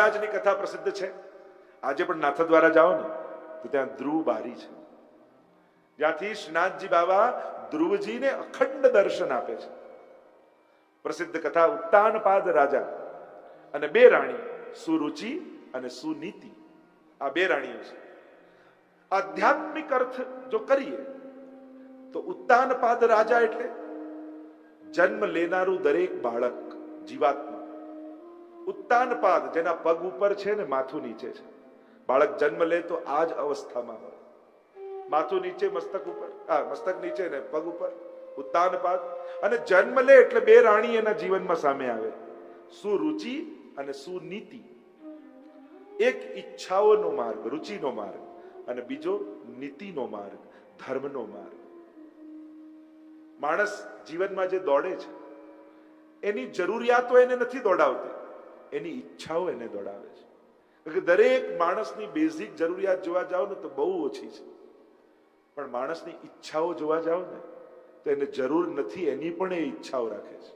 મહારાજની કથા પ્રસિદ્ધ છે. આજે પણ નાથદ્વારા જાઓ ને તો ત્યાં ધ્રુવ બારી છે, જ્યાંથી શ્રીનાથજી બાબા ધ્રુવજીને અખંડ દર્શન આપે છે. પ્રસિદ્ધ કથા ઉત્તાનપાદ રાજા અને બે રાણી સુરુચિ અને સુનીતિ. આ બે રાણીઓ છે. આધ્યાત્મિક અર્થ જો કરીએ તો ઉત્તાનપાદ રાજા એટલે જન્મ લેનારું દરેક બાળક, જીવાત્મા. ઉત્તાનપાદ જેના પગ ઉપર છે ને માથું નીચે છે. બાળક જન્મ લે તો આ જ અવસ્થામાં હોય, માથું નીચે મસ્તક ઉપર, મસ્તક નીચે ને પગ ઉપર. ઉત્તાનપાદ. અને જન્મ લે એટલે બે રાણી એના જીવનમાં સામે આવે, સુરુચિ અને સુનીતિ. એક ઈચ્છાઓનો માર્ગ, રુચિનો માર્ગ, અને બીજો નીતિનો માર્ગ, ધર્મનો માર્ગ. માણસ જીવનમાં જે દોડે છે એની જરૂરિયાતો એને નથી દોડાવતી, એની ઈચ્છાઓ એને દોડાવે છે. દરેક માણસની બેઝિક જરૂરિયાત જોવા જાવ ને તો બહુ ઓછી છે, પણ માણસની ઈચ્છાઓ જોવા જાવ ને તો એને જરૂર નથી એની પણ એ ઈચ્છાઓ રાખે છે.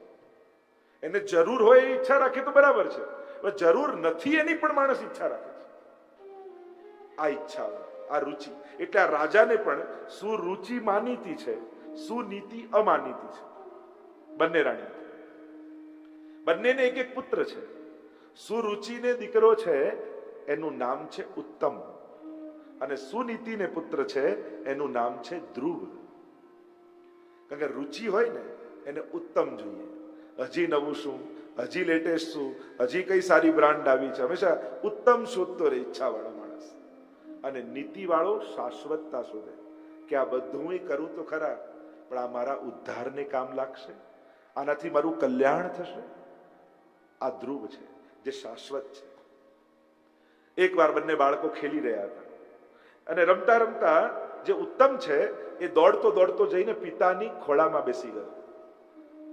એને જરૂર હોય એ ઈચ્છા રાખે તો બરાબર છે, પણ જરૂર નથી એની પણ માણસ ઈચ્છા રાખે છે. આ ઈચ્છાઓ, આ રુચિ. એટલે આ રાજાને પણ સુરુચિ માનીતી છે, સુનીતિ અમાનીતી છે. બંને રાણી, બંનેને એક એક પુત્ર છે. સુરુચિને દીકરો છે એનું નામ છે ઉત્તમ, અને સુનીતિને પુત્ર છે એનું નામ છે ધ્રુવ. કારણ કે રુચિ હોય ને એને ઉત્તમ જોઈએ. હજી નવું શું, હજી લેટેસ્ટ શું, હજી કઈ સારી બ્રાન્ડ આવી છે, હંમેશા ઉત્તમ શોધતો રહે ઈચ્છા વાળો માણસ. અને નીતિ વાળો શાશ્વતતા શોધે કે આ બધું કરું તો ખરા, પણ આ મારા ઉદ્ધારને કામ લાગશે, આનાથી મારું કલ્યાણ થશે. આ ધ્રુવ છે જે શાશ્વત છે. એક વાર બંને બાળકો ખેલી રહ્યા હતા અને રમતા રમતા જે ઉત્તમ છે એ દોડતો દોડતો જઈને પિતાની ખોળામાં બેસી ગયો.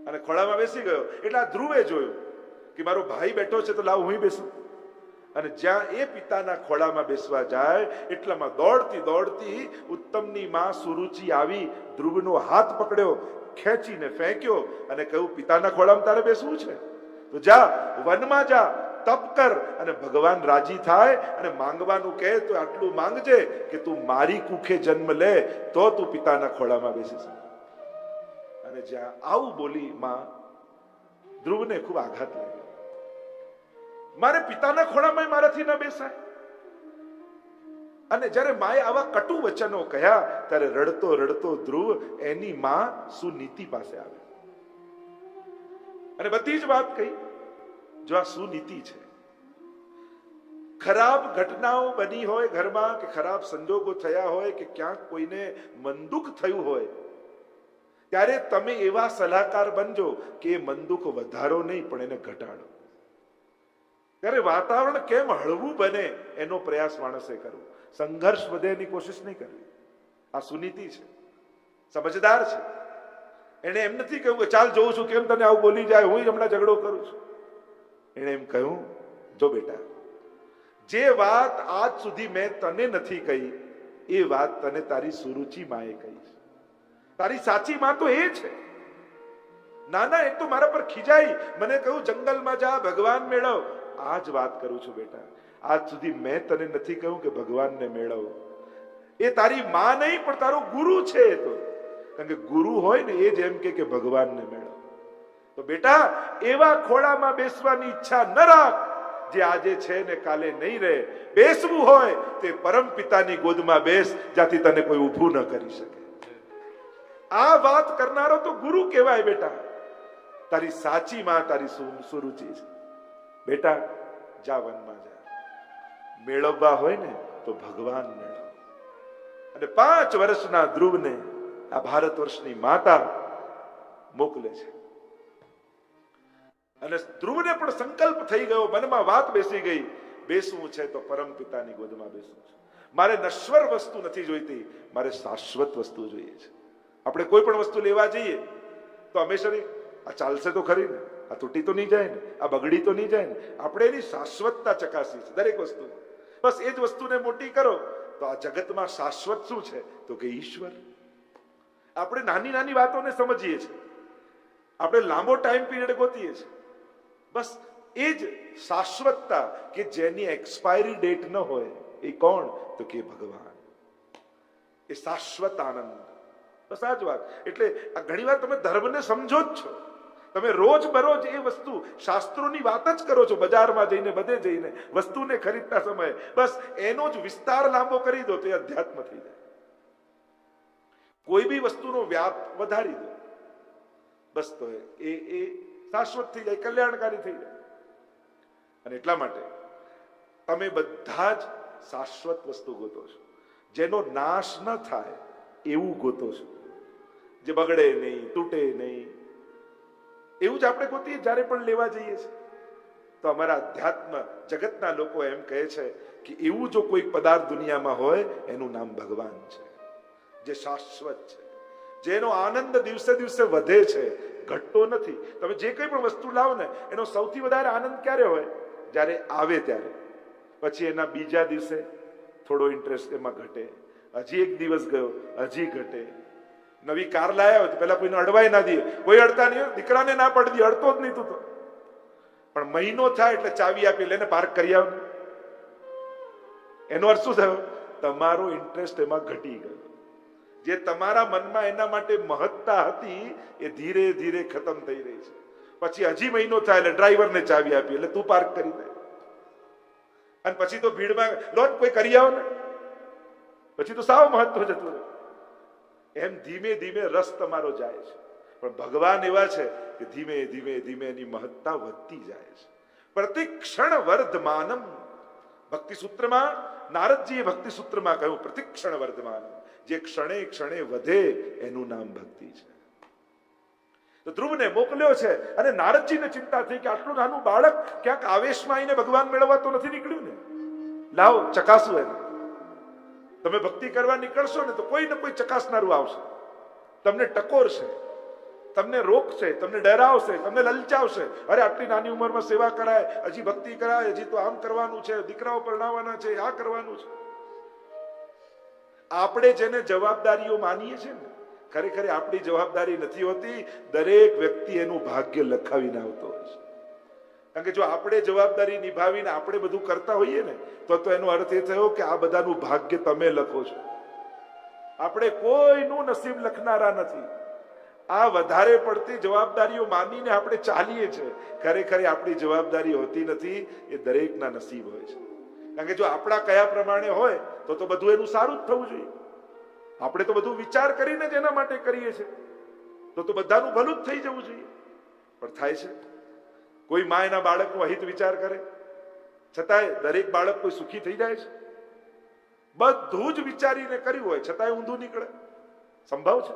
અને ખોળામાં બેસી ગયો એટલે આ ધ્રુવે જોયું કે મારો ભાઈ બેઠો છે તો લાવ હું બેસું. અને જ્યાં એ પિતાના ખોળામાં બેસવા જાય એટલામાં દોડતી દોડતી ઉત્તમની માં સુરુચિ આવી, ધ્રુવનો હાથ પકડ્યો, ખેંચીને ફેંક્યો અને કહ્યું પિતાના ખોળામાં તારે બેસવું છે તો જા, વનમાં જા, તપ કર, અને ભગવાન રાજી થાય અને માંગવાનું કહે તો આટલું માંગજે કે તું મારી કુખે જન્મ લે તો તું પિતાના ખોળામાં બેસીશ. અને જ્યાં આવું બોલી માં, ધ્રુવને ખૂબ આઘાત લાગ્યો. મારે પિતાના ખોળામાં મારાથી ન બેસાય. અને જ્યારે માએ આવા કટુ વચનો કહ્યા ત્યારે રડતો રડતો ધ્રુવ એની માં સુનીતિ પાસે આવે અને બધી જ વાત કહી. જો આ સુનીતિ છે, ખરાબ ઘટનાઓ બની હોય ઘરમાં, કે ખરાબ સંજોગો થયા હોય, કે ક્યાંક કોઈને મન દુઃખ થયું હોય, ત્યારે તમે એવા સલાહકાર બનજો કે એ મન દુઃખ વધારો નહીં પણ એને ઘટાડો. ત્યારે વાતાવરણ કેમ હળવું બને એનો પ્રયાસ માણસે કરવો, સંઘર્ષ વધે એની કોશિશ નહીં કરવી. આ સુનીતિ છે, સમજદાર છે. એને એમ નથી કહ્યું કે ચાલ જોઉં છું કેમ તને આવું બોલી જાય, હું હમણાં ઝઘડો કરું છું. એને એમ કહ્યું, જો બેટા, જે વાત આજ સુધી મેં તને નથી કહી એ વાત તને તારી સુરુચિ માએ કહી છે. તારી સાચી માં તો એ છે. નાના એક તો મારા પર ખીજાઈ, મને કહ્યું જંગલમાં જા, ભગવાન મેળવ. આ જ વાત કરું છું બેટા. આજ સુધી મેં તને નથી કહ્યું કે ભગવાનને મેળવ. એ તારી માં નહીં પણ તારો ગુરુ છે. એ તો કારણ કે ગુરુ હોય ને એ જ એમ કે ભગવાનને મેળવ. તો બેટા, એવા ખોળામાં બેસવાની ઈચ્છા ન રાખ જે આજે છે ને કાલે નહીં રહે. બેસવું હોય તે પરમ પિતાની ગોદમાં બેસ, જ્યાંથી તને કોઈ ઊભું ન કરી શકે. આ વાત કરનારો તો ગુરુ કહેવાય. બેટા, તારી સાચી માં તારી સુરુચિ છે. બેટા, જા, વનમાં જા. મેળવવા હોય ને તો ભગવાન મેળવ. અને 5 વર્ષના ધ્રુવને આ ભારત વર્ષની માતા મોકલે છે. અને ધ્રુવને પણ સંકલ્પ થઈ ગયો, મનમાં વાત બેસી ગઈ, બેસવું છે તો પરમ પિતાની ગોદમાં બેસવું છે. મારે નશ્વર વસ્તુ નથી જોઈતી, મારે શાશ્વત વસ્તુ જોઈએ છે. આપણે કોઈ પણ વસ્તુ લેવા જઈએ તો હંમેશા આ ચાલશે તો ખરી ને, આ તૂટી તો નહીં જાય ને, આ બગડી તો નહીં જાય ને. આપણે એની શાશ્વતતા ચકાસી છે દરેક વસ્તુ. બસ એ જ વસ્તુને મોટી કરો તો આ જગતમાં શાશ્વત શું છે તો કે ઈશ્વર. આપણે નાની નાની વાતોને સમજીએ છીએ, આપણે લાંબો ટાઈમ પીરિયડ ગોતીએ છીએ. બસ એ જ શાશ્વતતા કે જેની એક્સપાયરી ડેટ ન હોય, એ કોણ? તો કે ભગવાન. એ શાશ્વત આનંદ. બસ આ જ વાત. એટલે ઘણી વાર તમે ધર્મને સમજો જ છો, તમે રોજ બરોજ એ વસ્તુ શાસ્ત્રોની વાત જ કરો છો, બજારમાં જઈને બધે જઈને વસ્તુને ખરીદતા સમયે બસ એનો જ વિસ્તાર લાંબો કરી દો તો એ અધ્યાત્મ થઈ જાય. કોઈ બી વસ્તુનો વ્યાપ વધારી દો બસ તો એ શાશ્વત થઈ જાય, કલ્યાણકારી થઈ જાય. અને એટલા માટે તમે બધા જ શાશ્વત વસ્તુ ગોતો છો, જેનો નાશ ન થાય એવું ગોતો છો, જે બગડે નહીં, તૂટે નહીં, એવું જ આપણે ગોતીએ જ્યારે પણ લેવા જઈએ છીએ. તો અમારા અધ્યાત્મ જગતના લોકો એમ કહે છે કે એવું જો કોઈ પદાર્થ દુનિયામાં હોય એનું નામ ભગવાન છે, જે શાશ્વત છે, જેનો આનંદ દિવસે દિવસે વધે છે, ઘટતો નથી. તમે જે કંઈ પણ વસ્તુ લાવો ને એનો સૌથી વધારે આનંદ ક્યારે હોય? જ્યારે આવે ત્યારે. પછી એના બીજા દિવસે થોડો ઇન્ટરેસ્ટ એમાં ઘટે, હજી એક દિવસ ગયો હજી ઘટે. નવી કાર લાયા હોય તો પેલા કોઈને અડવાય ના દે, કોઈ અડતા નહીં, દીકરાને ના પડી દે, અડતો જ નહીં તું તો. પણ મહિનો થાય એટલે ચાવી આપી, લઈને પાર્ક કરી આવ. એનો અર્થ શું થયો? તમારો ઇન્ટરેસ્ટ એમાં ઘટી ગયો. જે તમારા મનમાં એના માટે મહત્તા હતી એ ધીરે ધીરે ખતમ થઈ રહી છે. પછી હજી મહિનો થાય એટલે ડ્રાઈવરને ચાવી આપી, એટલે તું પાર્ક કરી દે. અને પછી તો ભીડમાં લો કોઈ કરી આવો ને, પછી તો સાવ મહત્વ જતું રહે. એમ ધીમે ધીમે રસ તમારો જાય છે. પણ ભગવાન એવા છે કે ધીમે ધીમે ધીમે એની મહત્તા વધતી જાય છે. પ્રતિક્ષણ વર્ધમાનમ. ભક્તિ સૂત્રમાં નારદજીએ ભક્તિ સૂત્રમાં કહ્યું પ્રતિક્ષણ વર્ધમાનમ, જે ક્ષણે ક્ષણે વધે એનું નામ ભક્તિ છે. તો ધ્રુવને મોકલ્યો છે અને નારદજીને ચિંતા થઈ કે આટલું નાનું બાળક ક્યાંક આવેશમાં આવીને ભગવાન મેળવવા તો નથી નીકળ્યું ને. લાવો ચકાસું એને. તમે ભક્તિ કરવા નીકળશો ને તો કોઈ ને કોઈ ચકાસનારું આવશે, તમને ટકોરશે, તમને રોકશે, તમને ડરાવશે, તમને લલચાવશે. અરે આટલી નાની ઉંમરમાં સેવા કરાય, હજી ભક્તિ કરાય, હજી તો આમ કરવાનું છે, દીકરાઓ પરણાવવાના છે, આ કરવાનું છે. આપણે જેને જવાબદારીઓ માનીએ છીએ ને, ખરેખર આપણી જવાબદારી નથી હોતી. દરેક વ્યક્તિ એનું ભાગ્ય લખાવીને આવતો હોય છે. કારણ કે જો આપણે જવાબદારી નિભાવીને આપણે બધું કરતા હોઈએ ને તો એનો અર્થ એ થયો કે આ બધાનું ભાગ્ય તમે લખો છો. આપણે કોઈનું નસીબ લખનારા નથી. આ વધારે પડતી જવાબદારીઓ માનીને આપણે ચાલીએ છીએ. ખરેખર આપણી જવાબદારી હોતી નથી, એ દરેકના નસીબ હોય છે. કારણ કે જો આપણા કયા પ્રમાણે હોય તો બધું એનું સારું જ થવું જોઈએ. આપણે તો બધું વિચાર કરીને જ એના માટે કરીએ છીએ, તો બધાનું ભલું જ થઈ જવું જોઈએ. પણ થાય છે કોઈ મા એના બાળકનો હિત વિચાર કરે છતાંય દરેક બાળક કોઈ સુખી થઈ જાય છે? બધું જ વિચારીને કર્યું હોય છતાંય ઊંધું નીકળે, સંભવ છે.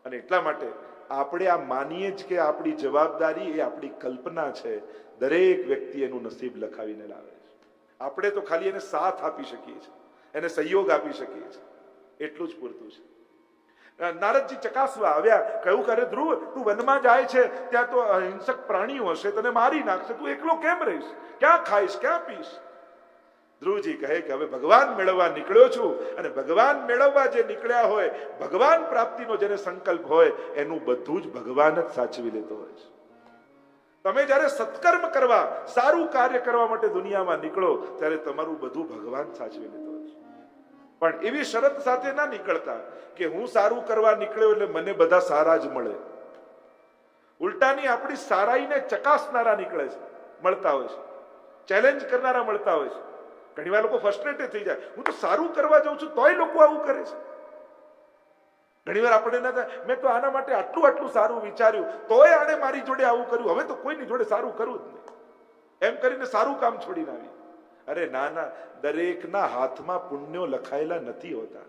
અને એટલા માટે આપણે આ માનીએ જ કે આપણી જવાબદારી એ આપણી કલ્પના છે. દરેક વ્યક્તિ એનું નસીબ લખાવીને લાવે છે. આપણે તો ખાલી એને સાથ આપી શકીએ છીએ, એને સહયોગ આપી શકીએ છીએ, એટલું જ પૂરતું છે. નારદજી ચકાસવા આવ્યા, કહ્યું કરે ધ્રુવ તું વનમાં જાય છે, ત્યાં તો હિંસક પ્રાણીઓ હશે, તને મારી નાખશે, તું એકલો કેમ રહીશ? ક્યાં ખાઈશ, ક્યાં પીશ? ધ્રુવજી કહે કે હવે ભગવાન મેળવવા નીકળ્યો છું, અને ભગવાન મેળવવા જે નીકળ્યા હોય, ભગવાન પ્રાપ્તિનો જેને સંકલ્પ હોય, એનું બધું જ ભગવાન જ સાચવી લેતો હોય છે. તમે જ્યારે સત્કર્મ કરવા, સારું કાર્ય કરવા માટે દુનિયામાં નીકળો ત્યારે તમારું બધું ભગવાન સાચવી લેતો હોય છે. પણ એવી શરત સાથે ના નીકળતા કે હું સારું કરવા નીકળ્યો એટલે મને બધા સારા જ મળે. ઉલટાની આપણી સારાઈને ચકાસનારા નીકળે છે, મળતા હોય છે, ચેલેન્જ કરનારા મળતા હોય છે. ઘણી વાર લોકો ફ્રસ્ટ્રેટેડ થઈ જાય, હું તો સારું કરવા જાઉં છું તોય લોકો આવું કરે છે. ઘણી વાર આપણે ના થાય, મેં તો આના માટે આટલું સારું વિચાર્યું તોય આણે મારી જોડે આવું કર્યું, હવે તો કોઈની જોડે સારું કરવું જ નહીં, એમ કરીને સારું કામ છોડીને આવી. અરે ના, દરેકના હાથમાં પુણ્યો લખાયેલા નથી હોતા.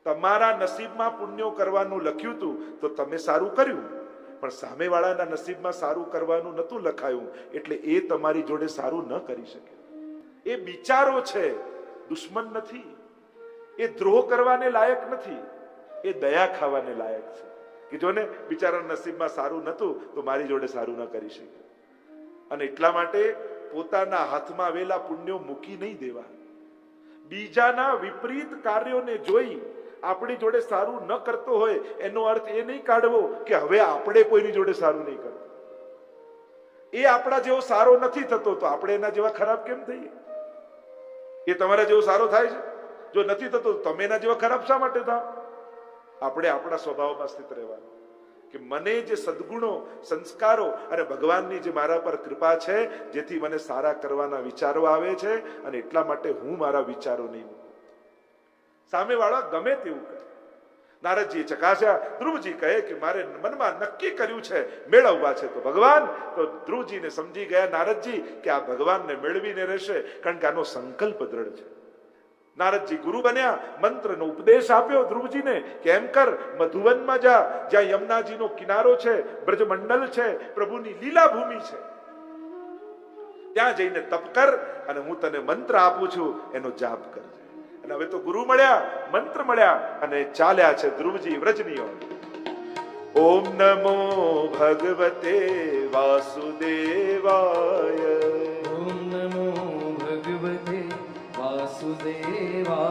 તમારા નસીબમાં પુણ્યો કરવાનું લખ્યું હતું તો તમે સારું કર્યું, પણ સામેવાળાના નસીબમાં સારું કરવાનું નતું લખાયું, એટલે એ તમારી જોડે સારું ન કરી શકે. એ બિચારો છે, દુશ્મન નથી. એ દ્રોહ કરવાને લાયક નથી, એ દયા ખાવાને લાયક છે. કે જોને બિચારાના નસીબમાં સારું નતું તો મારી જોડે સારું ન કરી શકે. અને એટલા માટે પોતાના હાથમાં આવેલા પુણ્યો મૂકી નહીં દેવા. બીજાના વિપરીત કાર્યોને જોઈ આપણી જોડે સારું ન કરતો હોય એનો અર્થ એ નહીં કાઢવો કે હવે આપણે કોઈની જોડે સારું નહીં કરવું. એ આપણા જેવો સારો નથી થતો તો આપણે એના જેવા ખરાબ કેમ થઈએ? એ તમારા જેવો સારો થાય છે, જો નથી થતો તો તમે એના જેવા ખરાબ શા માટે થાવ? આપણે આપણા સ્વભાવમાં સ્થિત રહેવાનું કે મને જે સદગુણો, સંસ્કારો અને ભગવાનની જે મારા પર કૃપા છે, જેથી મને સારા કરવાના વિચારો આવે છે, અને એટલા માટે હું મારા વિચારો નહીં મૂકું. સામેવાળા ગમે તેવું કરે. નારદજી ચકાસ્યા. ધ્રુવજી કહે કે મારે મનમાં નક્કી કર્યું છે, મેળવવા છે તો ભગવાન. તો ધ્રુવજીને સમજી ગયા નારદજી કે આ ભગવાનને મેળવીને રહેશે, કારણ કે આનો સંકલ્પ દ્રઢ છે. નારદજી ગુરુ બન્યા, મંત્રનો ઉપદેશ આપ્યો ધ્રુવજીને કે એમ કર, મધુવનમાં જા, જ્યાં યમુનાજીનો કિનારો છે, બ્રજમંડલ છે, પ્રભુની લીલા ભૂમિ છે, ત્યાં જઈને તપ કર અને હું તને મંત્ર આપું છું, એનો જાપ કરજે. અને હવે તો ગુરુ મળ્યા, મંત્ર મળ્યા અને ચાલ્યા છે ધ્રુવજી વ્રજનીઓ. ઓમ નમો ભગવતે વાસુદેવાય. ઓમ નમો ભગવતે વાસુદેવાય.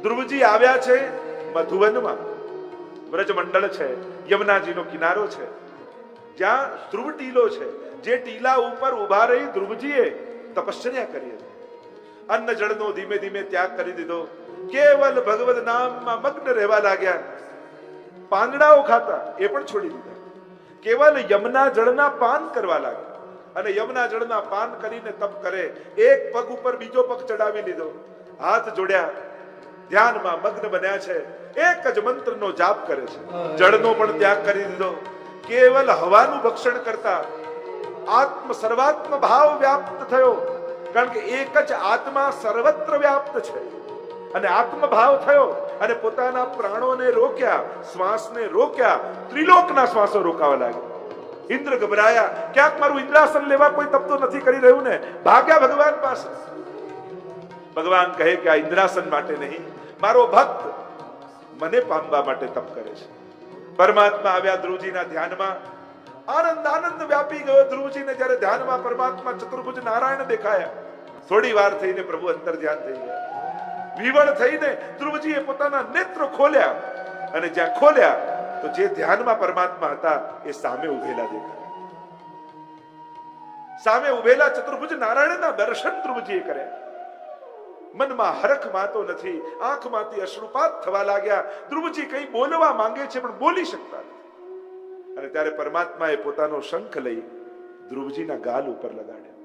ધ્રુવજી આવ્યા છે મધુવનમાં. વ્રજમંડળ છે, યમુનાજીનો કિનારો છે, જ્યાં ધ્રુવ ટીલો છે, જે ટીલા ઉપર ઉભા રહી ધ્રુવજીએ તપશ્ચર્યા કરી હતી. અન્ન જળનો ધીમે ધીમે ત્યાગ કરી દીધો, કેવલ ભગવદ નામમાં મગ્ન રહેવા લાગ્યા. પાંદડાઓ ખાતા એ પણ છોડી દીધા, કેવલ યમુના જળના પાન કરવા લાગ્યા. અને યમુના જળના પાન કરીને તપ કરે. એક પગ ઉપર બીજો પગ ચડાવી લીધો, હાથ જોડ્યા, ધ્યાનમાં મગ્ન બન્યા છે, એક જ મંત્રનો જાપ કરે છે. જળનો પણ ત્યાગ કરી દીધો, કેવલ હવાનું ભક્ષણ કરતા આત્મ સર્વાત્મ ભાવ વ્યાપ્ત થયો, કારણ કે એક જ આત્મા સર્વત્ર વ્યાપ્ત છે. અને આત્મભાવ થયો અને પોતાના પ્રાણોને રોક્યા, શ્વાસને રોક્યા, ત્રિલોકના શ્વાસો રોકાવા લાગ્યા. ઇન્દ્ર ગભરાયા, ક્યાંક મારું ઇન્દ્રાસન લેવા કોઈ તપ તો નથી કરી રહ્યું ને, ભાગ્યા ભગવાન પાસે. ભગવાન કહે કે આ ઇન્દ્રાસન માટે નહીં, મારો ભક્ત મને પામવા માટે તપ કરે છે. પરમાત્મા આવ્યા ધ્રુવજીના ધ્યાનમાં. આનંદ આનંદ વ્યાપી ગયો ધ્રુવજીને જ્યારે ધ્યાનમાં પરમાત્મા ચતુર્ભુજ નારાયણ દેખાયા. થોડી વાર થઈને પ્રભુ અંતર ધ્યાન થઈ ગયા. વિવળ થઈને ધ્રુવજીએ પોતાના નેત્ર ખોલ્યા, અને જ્યાં ખોલ્યા તો જે ધ્યાનમાં પરમાત્મા હતા એ સામે ઉભેલા દેખાયા. સામે ઉભેલા ચતુર્ભુજ નારાયણના દર્શન ધ્રુવજીએ કર્યા. મનમાં હરખ માતો નથી, આંખમાંથી અશ્રુપાત થવા લાગ્યા. ધ્રુવજી કંઈ બોલવા માંગે છે પણ બોલી શકતા નથી. અને ત્યારે પરમાત્માએ પોતાનો શંખ લઈ ધ્રુવજીના ગાલ ઉપર લગાડ્યો.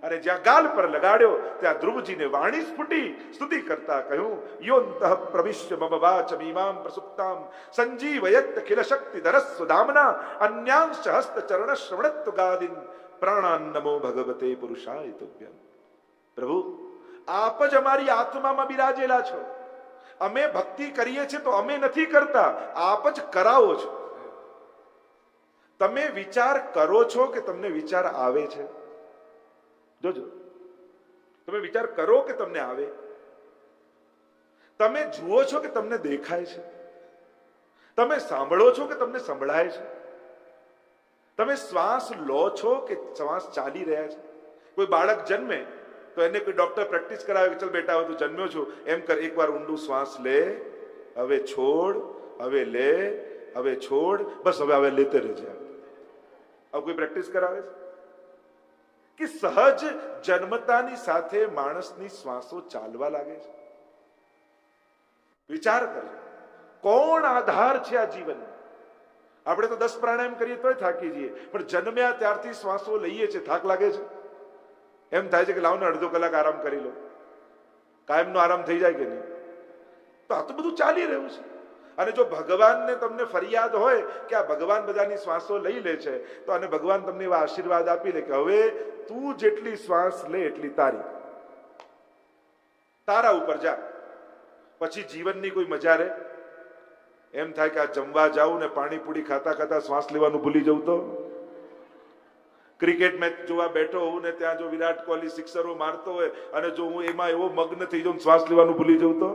અને જ્યાં ગાલ પર લગાડ્યો ત્યાં ધ્રુવજીને વાણી સ્ફુટી. સ્તુતિ કરતા કહ્યું, યોંતઃ પ્રવિશ્ય મમ વાચમીમામ પ્રસુપ્તામ સંજીવયત અખિલ શક્તિ ધરસ્વ ધામના અન્યાંશ હસ્ત ચરણ શ્રવણત્વ ગાદિન પ્રાણાન નમો ભગવતે પુરુષાય તુભ્યમ. પ્રભુ, આપ જ અમારી આત્મામાં બિરાજેલા છો. અમે ભક્તિ કરીએ છીએ તો અમે નથી કરતા, આપ જ કરાવો છો. તમે વિચાર કરો છો કે તમને વિચાર આવે છે? જોજો, તમે વિચાર કરો કે તમને આવે? તમે જુઓ છો કે તમને દેખાય છે? તમે સાંભળો છો કે તમને સંભળાય છે? તમે શ્વાસ લો છો કે શ્વાસ ચાલી રહ્યા છે? કોઈ બાળક જન્મે તો એને કોઈ ડોક્ટર પ્રેક્ટિસ કરાવે કે ચલ બેટા હવે તું જન્મ્યો છો, એમ કર, એકવાર ઊંડું શ્વાસ લે, હવે છોડ, હવે લે, હવે છોડ, બસ હવે લેતે રહેજે. હવે કોઈ પ્રેક્ટિસ કરાવે છે કે સહજ જન્મતાની સાથે માણસની શ્વાસો ચાલવા લાગે છે? વિચાર કરજો, કોણ આધાર છે આ જીવન? આપણે તો 10 પ્રાણાયામ કરીએ તોય થાકી જઈએ, પણ જન્મ્યા ત્યારથી શ્વાસો લઈએ છે, થાક લાગે છે? એમ થાય છે કે લાવને અડધો કલાક આરામ કરી લો, કાયમનો આરામ થઈ જાય કે નહીં? તો આ તો બધું ચાલી રહ્યું છે. અને જો ભગવાનને તમને ફરિયાદ હોય કે આ ભગવાન બધાની શ્વાસો લઈ લે છે, તો અને ભગવાન તમને એવા આશીર્વાદ આપી લે કે હવે તું જેટલી શ્વાસ લે એટલી તારી, તારા ઉપર જા, પછી જીવનની કોઈ મજા રહે? એમ થાય કે આ જમવા જાઉં ને પાણીપુરી ખાતા ખાતા શ્વાસ લેવાનું ભૂલી જવું, તો ક્રિકેટ મેચ જોવા બેઠો હોઉં ને ત્યાં જો વિરાટ કોહલી સિક્સરો મારતો હોય અને જો હું એમાં એવો મગ્ન થઈ જાઉં શ્વાસ લેવાનું ભૂલી જવું, તો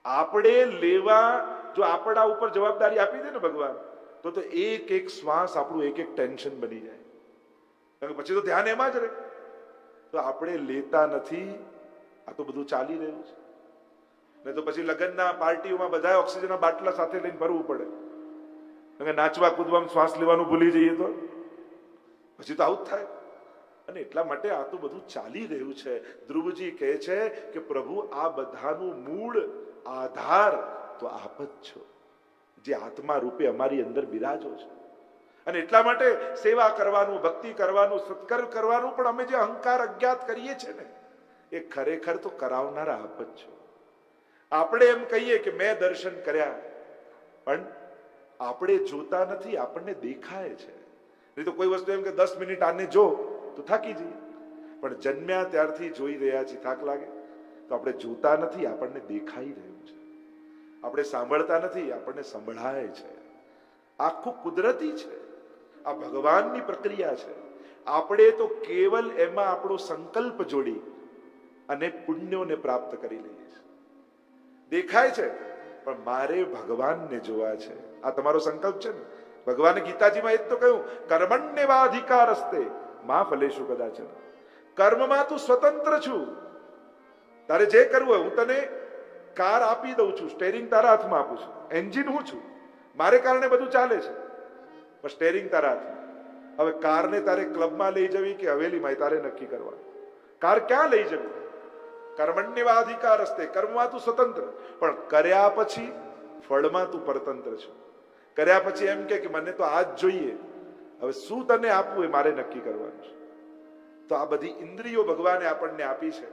આપણે લેવા જો આપણા ઉપર જવાબદારી આપી દે ને ભગવાન, તો એક એક શ્વાસ આપણું એક એક ટેન્શન બની જાય. પછી તો ધ્યાન એમાં જ રહે. તો આપણે લેતા નથી, આ તો બધું ચાલી રહ્યું છે. ને તો પછી લગ્નના પાર્ટીઓમાં બધા ઓક્સિજનના બાટલા સાથે લઈને ફરવું પડે. નાચવા કૂદવામાં શ્વાસ લેવાનું ભૂલી જઈએ તો પછી તો આવું જ થાય. અને એટલા માટે આ તો બધું ચાલી રહ્યું છે. ધ્રુવજી કહે છે કે પ્રભુ આ બધાનું મૂળ આધાર તો આપ જ છો, જે આત્મા રૂપે અમારી અંદર બિરાજો છે. અને એટલા માટે સેવા કરવાનું, ભક્તિ કરવાનું, સત્કર્મ કરવાનું પણ અમે જે અહંકાર અજ્ઞાત કરીએ છીએ ને, એ ખરેખર તો કરાવનારા આપ જ છો. આપણે એમ કહીએ કે મેં દર્શન કર્યા, પણ આપણે જોતા નથી, આપણને દેખાય છે. નહીં તો કોઈ વસ્તુ એમ કે 10 મિનિટ આને જો તો થાકી જઈએ, પણ જન્મ્યા ત્યારથી જોઈ રહ્યા છીએ, થાક લાગે તો આપણે જોતા નથી, આપણને દેખાઈ રહ્યું છે. આપણે સાંભળતા નથી, આપણને સંભળાય છે. આખું કુદરતી છે, આ ભગવાનની પ્રક્રિયા છે. આપણે તો કેવલ એમાં આપણો સંકલ્પ જોડી અને પુણ્યોને પ્રાપ્ત કરી લઈએ છીએ. દેખાય છે પણ મારે ભગવાનને જોવા છે, આ તમારો સંકલ્પ છે ને. ભગવાને ગીતાજીમાં એ જ તો કહ્યું, કર્મણ્યેવાધિકારસ્તે મા ફલેષુ કદાચન. કર્મમાં તું સ્વતંત્ર છું, તારે જે કરવું હોય. હું તને કાર આપી દઉં છું, સ્ટેરિંગ તારા હાથમાં આપું છું, એન્જિન હું છું, મારે કારણે બધું ચાલે છે, પણ સ્ટેરિંગ તારા હાથમાં. હવે કારને તારે ક્લબમાં લઈ જવી કે હવેલીમાં, તારે નક્કી કરવાનું. કાર ક્યાં લઈ જવી? કર્મણ્યેવાધિકારસ્તે, કર્મમાં તું સ્વતંત્ર, પણ કર્યા પછી ફળમાં તું પરતંત્ર છું. કર્યા પછી એમ કે મને તો આ જ જોઈએ, હવે શું તને આપવું એ મારે નક્કી કરવાનું છે. તો આ બધી ઇન્દ્રિયો ભગવાને આપણને આપી છે,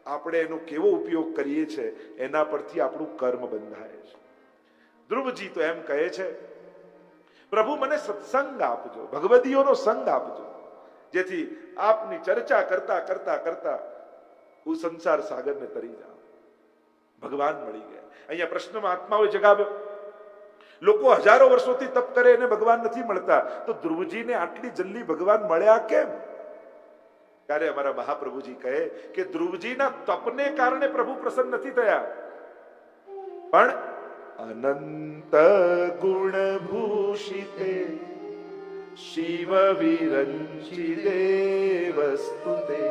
આપણે એનો કેવો ઉપયોગ કરીએ છીએ એના પરથી આપણું કર્મ બંધાય છે. ધ્રુવજી તો એમ કહે છે, પ્રભુ મને સત્સંગ આપજો, ભગવદીઓનો સંગ આપજો, જેથી આપની ચર્ચા કરતા કરતા કરતા હું સંસાર સાગરને તરી જાઉં. ભગવાન મળી ગયા. અહીંયા પ્રશ્નમાં આત્માઓએ જગાવ્યો, લોકો હજારો વર્ષોથી તપ કરે એને ભગવાન નથી મળતા, તો ધ્રુવજીને આટલી જલ્દી ભગવાન મળ્યા કેમ? ત્યારે અમારા મહાપ્રભુજી કહે કે ધ્રુવજીના તપને કારણે પ્રભુ પ્રસન્ન નથી થયા, પણ અનંત ગુણ ભૂષિતે શિવ વિરંચિતે વસ્તુતે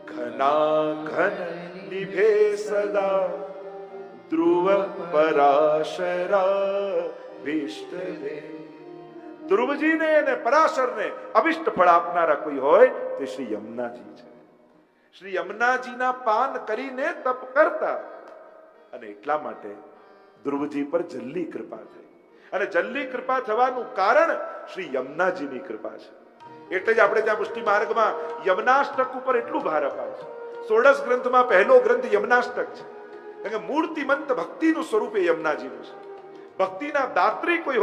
ઘના ઘન નિભે સદા ધ્રુવ પરાશરા ભીષ્ટદે. ધ્રુવજીને અને પરાશરને અભિષ્ટ ફળ આપનારા કોઈ હોય તે શ્રી યમુનાજી છે. શ્રી યમુનાજીના પાન કરીને તપ કરતા, અને એટલા માટે ધ્રુવજી પર જલ્દી કૃપા થઈ. અને જલ્દી કૃપા થવાનું કારણ શ્રી યમુનાજીની કૃપા છે. એટલે જ આપણે ત્યાં પુષ્ટિ માર્ગમાં યમનાષ્ટક ઉપર એટલું ભાર અપાય છે. 16 ગ્રંથમાં પહેલો ગ્રંથ યમનાષ્ટક છે, કારણ કે મૂર્તિમંત ભક્તિનું સ્વરૂપ એ યમુનાજીનું છે. ભક્તિના દાત્રી કોઈ હોય